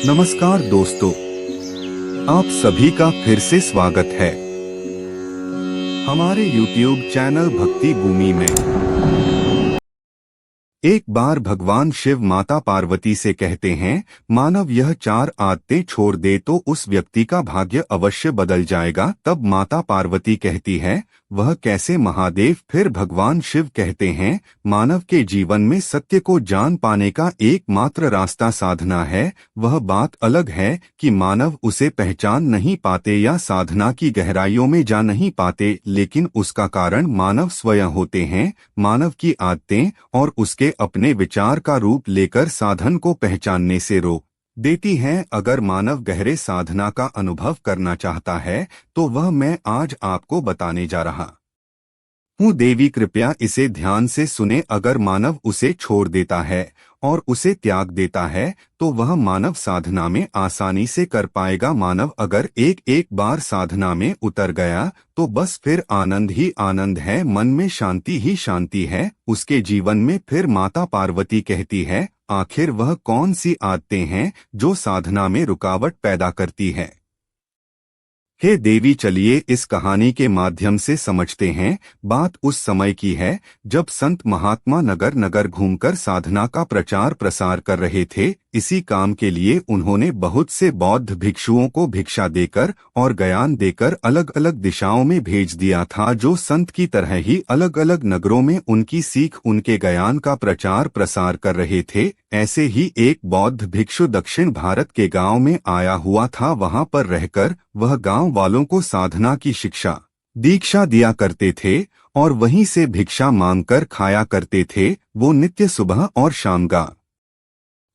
नमस्कार दोस्तों, आप सभी का फिर से स्वागत है हमारे YouTube चैनल भक्ति भूमि में। एक बार भगवान शिव माता पार्वती से कहते हैं, मानव यह 4 आदतें छोड़ दे तो उस व्यक्ति का भाग्य अवश्य बदल जाएगा। तब माता पार्वती कहती है, वह कैसे महादेव? फिर भगवान शिव कहते हैं, मानव के जीवन में सत्य को जान पाने का एकमात्र रास्ता साधना है। वह बात अलग है कि मानव उसे पहचान नहीं पाते या साधना की गहराइयों में जा नहीं पाते, लेकिन उसका कारण मानव स्वयं होते हैं। मानव की आदतें और उसके अपने विचार का रूप लेकर साधन को पहचानने से रोक देती हैं। अगर मानव गहरे साधना का अनुभव करना चाहता है तो वह मैं आज आपको बताने जा रहा हूँ। देवी कृपया इसे ध्यान से सुने। अगर मानव उसे छोड़ देता है और उसे त्याग देता है तो वह मानव साधना में आसानी से कर पाएगा। मानव अगर एक बार साधना में उतर गया तो बस फिर आनंद ही आनंद है, मन में शांति ही शांति है उसके जीवन में। फिर माता पार्वती कहती है, आखिर वह कौन सी आदतें हैं जो साधना में रुकावट पैदा करती है? हे देवी, चलिए इस कहानी के माध्यम से समझते हैं। बात उस समय की है जब संत महात्मा नगर नगर घूमकर साधना का प्रचार प्रसार कर रहे थे। इसी काम के लिए उन्होंने बहुत से बौद्ध भिक्षुओं को भिक्षा देकर और ज्ञान देकर अलग अलग दिशाओं में भेज दिया था। जो संत की तरह ही अलग अलग नगरों में उनकी सीख उनके ज्ञान का प्रचार प्रसार कर रहे थे। ऐसे ही एक बौद्ध भिक्षु दक्षिण भारत के गांव में आया हुआ था। वहां पर रहकर वह गांव वालों को साधना की शिक्षा दीक्षा दिया करते थे और वहीं से भिक्षा मांगकर खाया करते थे। वो नित्य सुबह और शाम गांव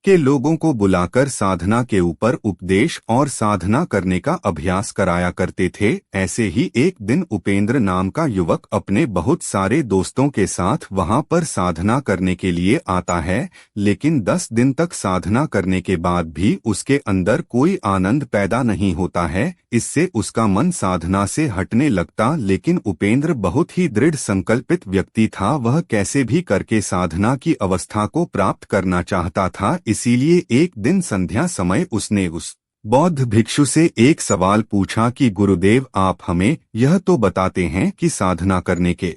के लोगों को बुलाकर साधना के ऊपर उपदेश और साधना करने का अभ्यास कराया करते थे। ऐसे ही एक दिन उपेंद्र नाम का युवक अपने बहुत सारे दोस्तों के साथ वहां पर साधना करने के लिए आता है, लेकिन 10 दिन तक साधना करने के बाद भी उसके अंदर कोई आनंद पैदा नहीं होता है। इससे उसका मन साधना से हटने लगता। लेकिन उपेंद्र बहुत ही दृढ़ संकल्पित व्यक्ति था। वह कैसे भी करके साधना की अवस्था को प्राप्त करना चाहता था। इसीलिए एक दिन संध्या समय उसने उस बौद्ध भिक्षु से एक सवाल पूछा कि गुरुदेव, आप हमें यह तो बताते हैं कि साधना करने के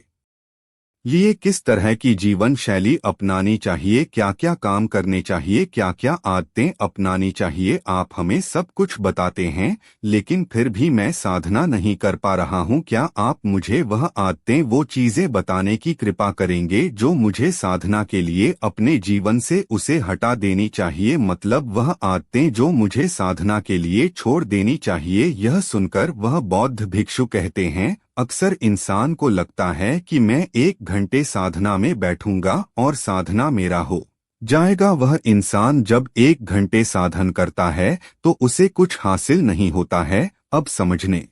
लिए किस तरह की जीवन शैली अपनानी चाहिए, क्या क्या काम करने चाहिए, क्या क्या आदतें अपनानी चाहिए। आप हमें सब कुछ बताते हैं, लेकिन फिर भी मैं साधना नहीं कर पा रहा हूँ। क्या आप मुझे वह आदतें, वो चीजें बताने की कृपा करेंगे जो मुझे साधना के लिए अपने जीवन से उसे हटा देनी चाहिए? मतलब वह आदतें जो मुझे साधना के लिए छोड़ देनी चाहिए। यह सुनकर वह बौद्ध भिक्षु कहते हैं, अक्सर इंसान को लगता है कि मैं 1 घंटे साधना में बैठूंगा और साधना मेरा हो जाएगा। वह इंसान जब 1 घंटे साधन करता है तो उसे कुछ हासिल नहीं होता है। अब समझने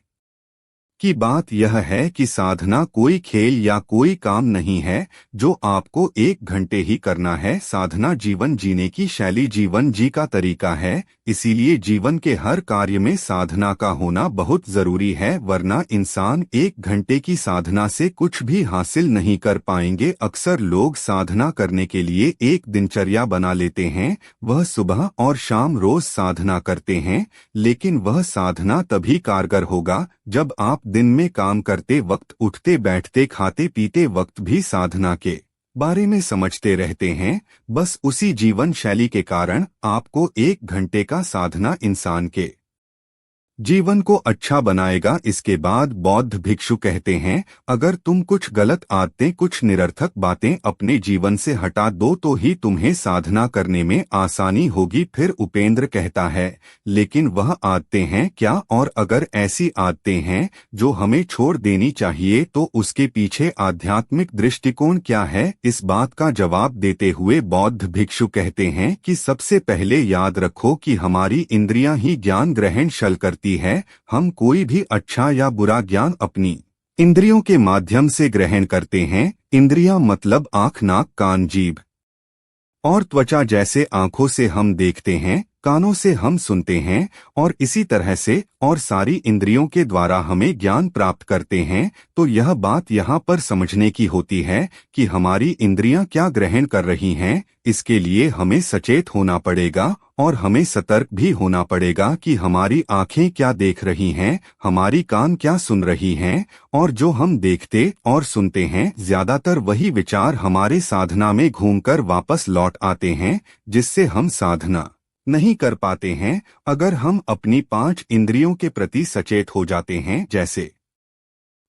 की बात यह है कि साधना कोई खेल या कोई काम नहीं है जो आपको 1 घंटे ही करना है। साधना जीवन जीने की शैली, जीवन जी का तरीका है। इसीलिए जीवन के हर कार्य में साधना का होना बहुत जरूरी है, वरना इंसान 1 घंटे की साधना से कुछ भी हासिल नहीं कर पाएंगे। अक्सर लोग साधना करने के लिए एक दिनचर्या बना लेते हैं। वह सुबह और शाम रोज साधना करते हैं, लेकिन वह साधना तभी कारगर होगा जब आप दिन में काम करते वक्त, उठते बैठते, खाते पीते वक्त भी साधना के बारे में समझते रहते हैं। बस उसी जीवन शैली के कारण आपको 1 घंटे का साधना इंसान के जीवन को अच्छा बनाएगा। इसके बाद बौद्ध भिक्षु कहते हैं, अगर तुम कुछ गलत आदतें, कुछ निरर्थक बातें अपने जीवन से हटा दो तो ही तुम्हें साधना करने में आसानी होगी। फिर उपेंद्र कहता है, लेकिन वह आदतें हैं क्या? और अगर ऐसी आदतें हैं जो हमें छोड़ देनी चाहिए तो उसके पीछे आध्यात्मिक दृष्टिकोण क्या है? इस बात का जवाब देते हुए बौद्ध भिक्षु कहते हैं कि सबसे पहले याद रखो कि हमारी इंद्रियां ही ज्ञान ग्रहण शल करती है। हम कोई भी अच्छा या बुरा ज्ञान अपनी इंद्रियों के माध्यम से ग्रहण करते हैं। इंद्रियां मतलब आँख, नाक, कान, जीभ और त्वचा। जैसे आँखों से हम देखते हैं, कानों से हम सुनते हैं और इसी तरह से और सारी इंद्रियों के द्वारा हमें ज्ञान प्राप्त करते हैं। तो यह बात यहाँ पर समझने की होती है कि हमारी इंद्रियां क्या ग्रहण कर रही हैं। इसके लिए हमें सचेत होना पड़ेगा और हमें सतर्क भी होना पड़ेगा कि हमारी आंखें क्या देख रही हैं, हमारी कान क्या सुन रही हैं, और जो हम देखते और सुनते हैं ज्यादातर वही विचार हमारे साधना में घूमकर वापस लौट आते हैं, जिससे हम साधना नहीं कर पाते हैं। अगर हम अपनी 5 इंद्रियों के प्रति सचेत हो जाते हैं, जैसे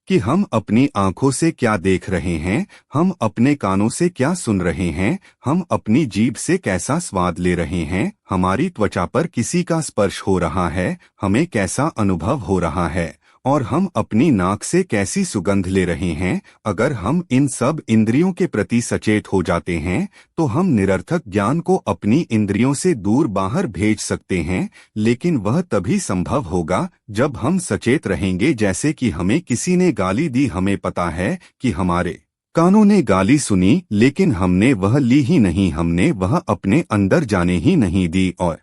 कि हम अपनी आंखों से क्या देख रहे हैं, हम अपने कानों से क्या सुन रहे हैं, हम अपनी जीभ से कैसा स्वाद ले रहे हैं, हमारी त्वचा पर किसी का स्पर्श हो रहा है, हमें कैसा अनुभव हो रहा है, और हम अपनी नाक से कैसी सुगंध ले रहे हैं। अगर हम इन सब इंद्रियों के प्रति सचेत हो जाते हैं तो हम निरर्थक ज्ञान को अपनी इंद्रियों से दूर बाहर भेज सकते हैं। लेकिन वह तभी संभव होगा जब हम सचेत रहेंगे। जैसे कि हमें किसी ने गाली दी, हमें पता है कि हमारे कानों ने गाली सुनी, लेकिन हमने वह ली ही नहीं, हमने वह अपने अंदर जाने ही नहीं दी। और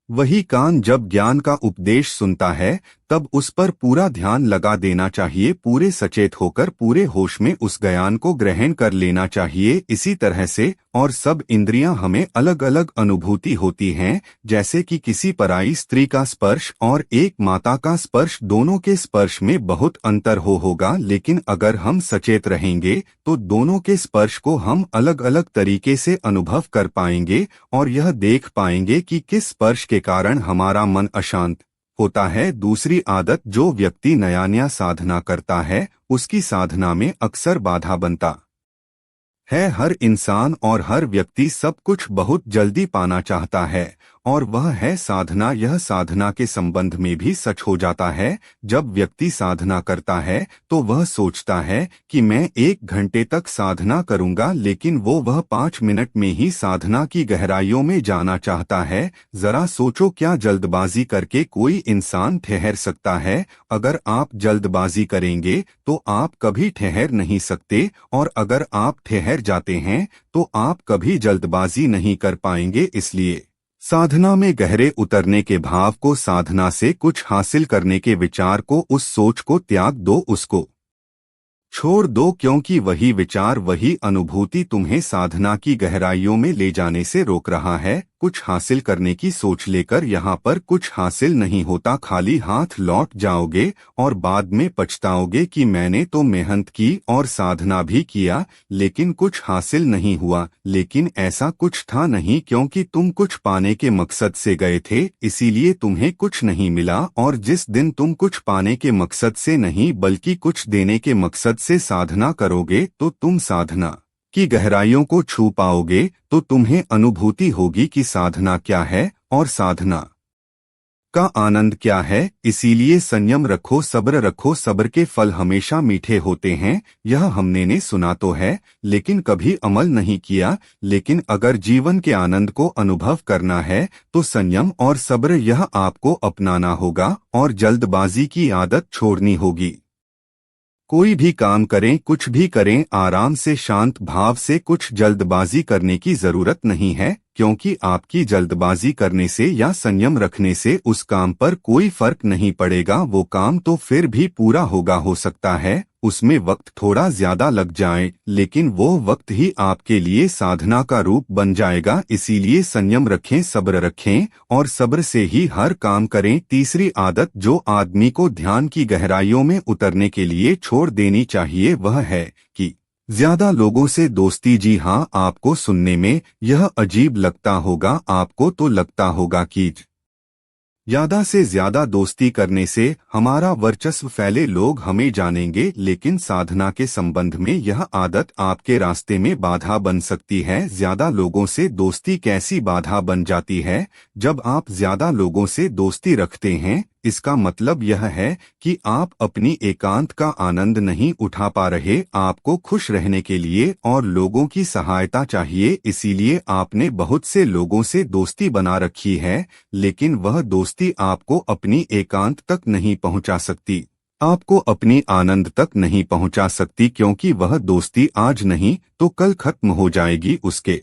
वही कान जब ज्ञान का उपदेश सुनता है तब उस पर पूरा ध्यान लगा देना चाहिए, पूरे सचेत होकर पूरे होश में उस ज्ञान को ग्रहण कर लेना चाहिए। इसी तरह से और सब इंद्रियां हमें अलग अलग अनुभूति होती हैं, जैसे कि किसी पराई स्त्री का स्पर्श और एक माता का स्पर्श, दोनों के स्पर्श में बहुत अंतर होगा। लेकिन अगर हम सचेत रहेंगे तो दोनों के स्पर्श को हम अलग अलग तरीके से अनुभव कर पाएंगे और यह देख पाएंगे कि किस स्पर्श के कारण हमारा मन अशांत होता है। दूसरी आदत, जो व्यक्ति नया नया साधना करता है उसकी साधना में अक्सर बाधा बनता है। हर इंसान और हर व्यक्ति सब कुछ बहुत जल्दी पाना चाहता है और वह है साधना। यह साधना के संबंध में भी सच हो जाता है। जब व्यक्ति साधना करता है तो वह सोचता है कि मैं 1 घंटे तक साधना करूंगा, लेकिन वह 5 मिनट में ही साधना की गहराइयों में जाना चाहता है। जरा सोचो, क्या जल्दबाजी करके कोई इंसान ठहर सकता है? अगर आप जल्दबाजी करेंगे तो आप कभी ठहर नहीं सकते, और अगर आप ठहर जाते हैं तो आप कभी जल्दबाजी नहीं कर पाएंगे। इसलिए साधना में गहरे उतरने के भाव को, साधना से कुछ हासिल करने के विचार को, उस सोच को त्याग दो, उसको छोड़ दो, क्योंकि वही विचार, वही अनुभूति तुम्हें साधना की गहराइयों में ले जाने से रोक रहा है। कुछ हासिल करने की सोच लेकर यहाँ पर कुछ हासिल नहीं होता, खाली हाथ लौट जाओगे और बाद में पछताओगे कि मैंने तो मेहनत की और साधना भी किया लेकिन कुछ हासिल नहीं हुआ। लेकिन ऐसा कुछ था नहीं, क्योंकि तुम कुछ पाने के मकसद से गए थे, इसीलिए तुम्हें कुछ नहीं मिला। और जिस दिन तुम कुछ पाने के मकसद से नहीं बल्कि कुछ देने के मकसद से साधना करोगे तो तुम साधना की गहराइयों को छू पाओगे। तो तुम्हें अनुभूति होगी कि साधना क्या है और साधना का आनंद क्या है। इसीलिए संयम रखो, सब्र रखो, सब्र के फल हमेशा मीठे होते हैं। यह हमने ने सुना तो है लेकिन कभी अमल नहीं किया। लेकिन अगर जीवन के आनंद को अनुभव करना है तो संयम और सब्र यह आपको अपनाना होगा और जल्दबाजी की आदत छोड़नी होगी। कोई भी काम करें, कुछ भी करें, आराम से शांत भाव से, कुछ जल्दबाजी करने की जरूरत नहीं है, क्योंकि आपकी जल्दबाजी करने से या संयम रखने से उस काम पर कोई फर्क नहीं पड़ेगा। वो काम तो फिर भी पूरा होगा, हो सकता है उसमें वक्त थोड़ा ज्यादा लग जाए, लेकिन वो वक्त ही आपके लिए साधना का रूप बन जाएगा। इसीलिए संयम रखें, सब्र रखें और सब्र से ही हर काम करें। तीसरी आदत जो आदमी को ध्यान की गहराइयों में उतरने के लिए छोड़ देनी चाहिए वह है कि ज्यादा लोगों से दोस्ती। जी हाँ, आपको सुनने में यह अजीब लगता होगा, आपको तो लगता होगा कि ज्यादा से ज्यादा दोस्ती करने से हमारा वर्चस्व फैले, लोग हमें जानेंगे। लेकिन साधना के संबंध में यह आदत आपके रास्ते में बाधा बन सकती है। ज्यादा लोगों से दोस्ती कैसी बाधा बन जाती है? जब आप ज्यादा लोगों से दोस्ती रखते हैं इसका मतलब यह है कि आप अपनी एकांत का आनंद नहीं उठा पा रहे। आपको खुश रहने के लिए और लोगों की सहायता चाहिए, इसीलिए आपने बहुत से लोगों से दोस्ती बना रखी है, लेकिन वह दोस्ती आपको अपनी एकांत तक नहीं पहुंचा सकती, आपको अपनी आनंद तक नहीं पहुंचा सकती, क्योंकि वह दोस्ती आज नहीं तो कल खत्म हो जाएगी। उसके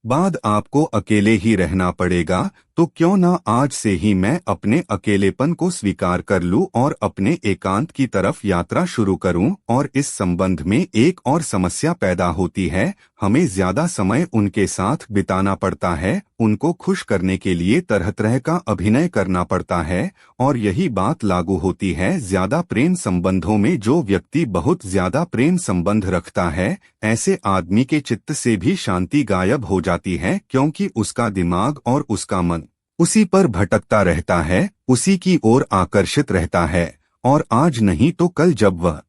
बाद आपको अकेले ही रहना पड़ेगा, तो क्यों ना आज से ही मैं अपने अकेलेपन को स्वीकार कर लूं और अपने एकांत की तरफ यात्रा शुरू करूं। और इस संबंध में एक और समस्या पैदा होती है, हमें ज्यादा समय उनके साथ बिताना पड़ता है, उनको खुश करने के लिए तरह तरह का अभिनय करना पड़ता है। और यही बात लागू होती है ज्यादा प्रेम संबंधों में। जो व्यक्ति बहुत ज्यादा प्रेम संबंध रखता है, ऐसे आदमी के चित्त से भी शांति गायब हो जाती है, क्योंकि उसका दिमाग और उसका मन उसी पर भटकता रहता है, उसी की ओर आकर्षित रहता है। और आज नहीं तो कल जब वह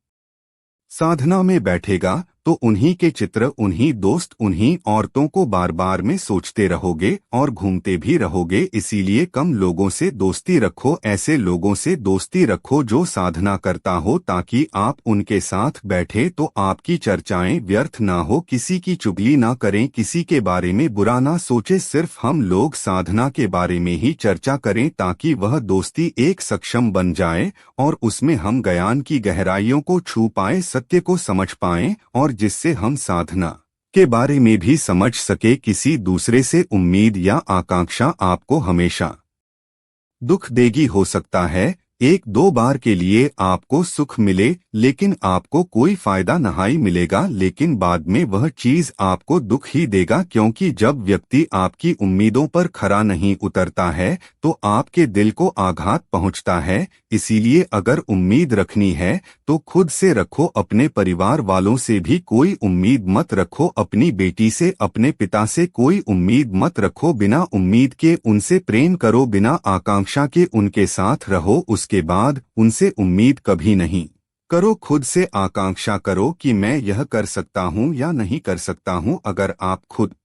साधना में बैठेगा तो उन्हीं के चित्र, उन्हीं दोस्त, उन्हीं औरतों को बार बार में सोचते रहोगे और घूमते भी रहोगे। इसीलिए कम लोगों से दोस्ती रखो, ऐसे लोगों से दोस्ती रखो जो साधना करता हो, ताकि आप उनके साथ बैठे तो आपकी चर्चाएं व्यर्थ ना हो, किसी की चुगली ना करें, किसी के बारे में बुरा ना सोचे, सिर्फ हम लोग साधना के बारे में ही चर्चा करें, ताकि वह दोस्ती एक सक्षम बन जाए और उसमें हम ज्ञान की गहराइयों को छू पाए, सत्य को समझ पाएं, और जिससे हम साधना के बारे में भी समझ सके। किसी दूसरे से उम्मीद या आकांक्षा आपको हमेशा दुख देगी। हो सकता है एक दो बार के लिए आपको सुख मिले, लेकिन आपको कोई फायदा नहीं मिलेगा, लेकिन बाद में वह चीज आपको दुख ही देगा, क्योंकि जब व्यक्ति आपकी उम्मीदों पर खरा नहीं उतरता है तो आपके दिल को आघात पहुंचता है। इसीलिए अगर उम्मीद रखनी है तो खुद से रखो, अपने परिवार वालों से भी कोई उम्मीद मत रखो, अपनी बेटी से, अपने पिता से कोई उम्मीद मत रखो। बिना उम्मीद के उनसे प्रेम करो, बिना आकांक्षा के उनके साथ रहो, उसके बाद उनसे उम्मीद कभी नहीं करो। खुद से आकांक्षा करो कि मैं यह कर सकता हूँ या नहीं कर सकता हूँ। अगर आप खुद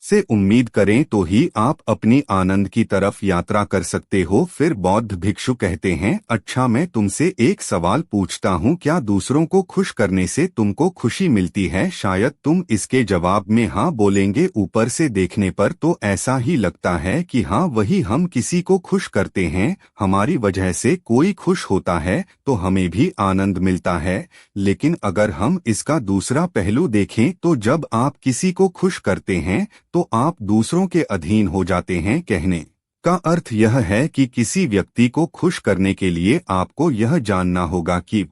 से उम्मीद करें तो ही आप अपनी आनंद की तरफ यात्रा कर सकते हो। फिर बौद्ध भिक्षु कहते हैं, अच्छा मैं तुमसे एक सवाल पूछता हूँ, क्या दूसरों को खुश करने से तुमको खुशी मिलती है? शायद तुम इसके जवाब में हाँ बोलेंगे। ऊपर से देखने पर तो ऐसा ही लगता है कि हाँ वही हम किसी को खुश करते हैं, हमारी वजह से कोई खुश होता है तो हमें भी आनंद मिलता है। लेकिन अगर हम इसका दूसरा पहलू देखें तो जब आप किसी को खुश करते हैं तो आप दूसरों के अधीन हो जाते हैं। कहने का अर्थ यह है कि किसी व्यक्ति को खुश करने के लिए आपको यह जानना होगा कि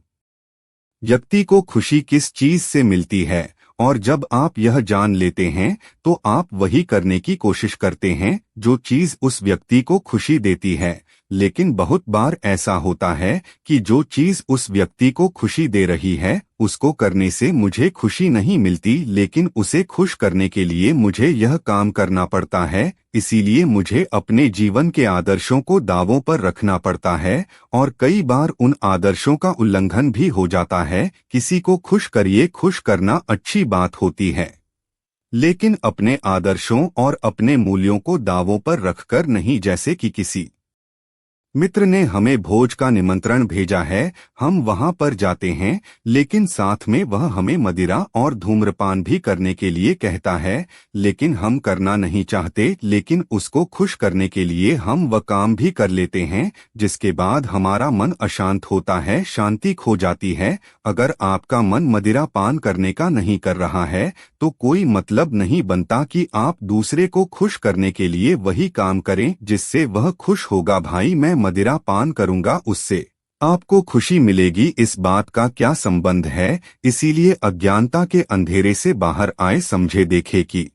व्यक्ति को खुशी किस चीज से मिलती है, और जब आप यह जान लेते हैं तो आप वही करने की कोशिश करते हैं जो चीज उस व्यक्ति को खुशी देती है। लेकिन बहुत बार ऐसा होता है कि जो चीज उस व्यक्ति को खुशी दे रही है उसको करने से मुझे खुशी नहीं मिलती, लेकिन उसे खुश करने के लिए मुझे यह काम करना पड़ता है। इसीलिए मुझे अपने जीवन के आदर्शों को दांवों पर रखना पड़ता है और कई बार उन आदर्शों का उल्लंघन भी हो जाता है। किसी को खुश करिए, खुश करना अच्छी बात होती है, लेकिन अपने आदर्शों और अपने मूल्यों को दांवों पर रखकर नहीं। जैसे कि किसी मित्र ने हमें भोज का निमंत्रण भेजा है, हम वहां पर जाते हैं, लेकिन साथ में वह हमें मदिरा और धूम्रपान भी करने के लिए कहता है, लेकिन हम करना नहीं चाहते, लेकिन उसको खुश करने के लिए हम वह काम भी कर लेते हैं, जिसके बाद हमारा मन अशांत होता है, शांति खो जाती है। अगर आपका मन मदिरा पान करने का नहीं कर रहा है तो कोई मतलब नहीं बनता कि आप दूसरे को खुश करने के लिए वही काम करें जिससे वह खुश होगा। भाई मैं मदिरा पान करूंगा, उससे आपको खुशी मिलेगी, इस बात का क्या संबंध है? इसीलिए अज्ञानता के अंधेरे से बाहर आए, समझे देखे कि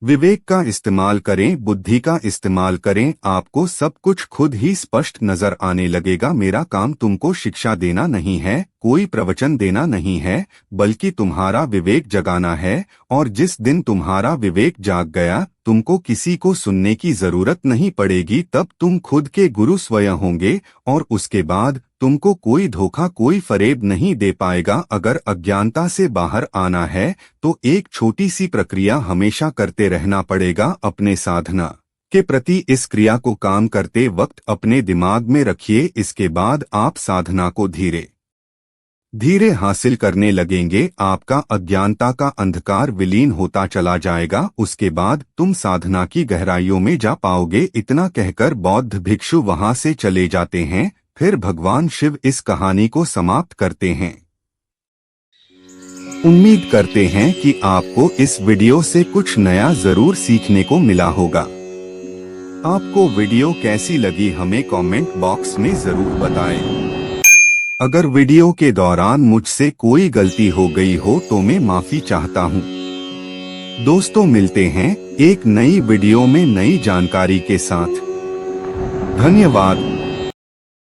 विवेक का इस्तेमाल करें, बुद्धि का इस्तेमाल करें, आपको सब कुछ खुद ही स्पष्ट नजर आने लगेगा। मेरा काम तुमको शिक्षा देना नहीं है, कोई प्रवचन देना नहीं है, बल्कि तुम्हारा विवेक जगाना है। और जिस दिन तुम्हारा विवेक जाग गया, तुमको किसी को सुनने की जरूरत नहीं पड़ेगी, तब तुम खुद के गुरु स्वयं होंगे और उसके बाद तुमको कोई धोखा, कोई फरेब नहीं दे पाएगा। अगर अज्ञानता से बाहर आना है तो एक छोटी सी प्रक्रिया हमेशा करते रहना पड़ेगा अपने साधना के प्रति। इस क्रिया को काम करते वक्त अपने दिमाग में रखिए, इसके बाद आप साधना को धीरे धीरे हासिल करने लगेंगे। आपका अज्ञानता का अंधकार विलीन होता चला जाएगा, उसके बाद तुम साधना की गहराइयों में जा पाओगे। इतना कहकर बौद्ध भिक्षु वहां से चले जाते हैं। फिर भगवान शिव इस कहानी को समाप्त करते हैं। उम्मीद करते हैं कि आपको इस वीडियो से कुछ नया जरूर सीखने को मिला होगा। आपको वीडियो कैसी लगी हमें कमेंट बॉक्स में जरूर बताएं। अगर वीडियो के दौरान मुझसे कोई गलती हो गई हो तो मैं माफी चाहता हूं। दोस्तों मिलते हैं एक नई वीडियो में नई जानकारी के साथ। धन्यवाद।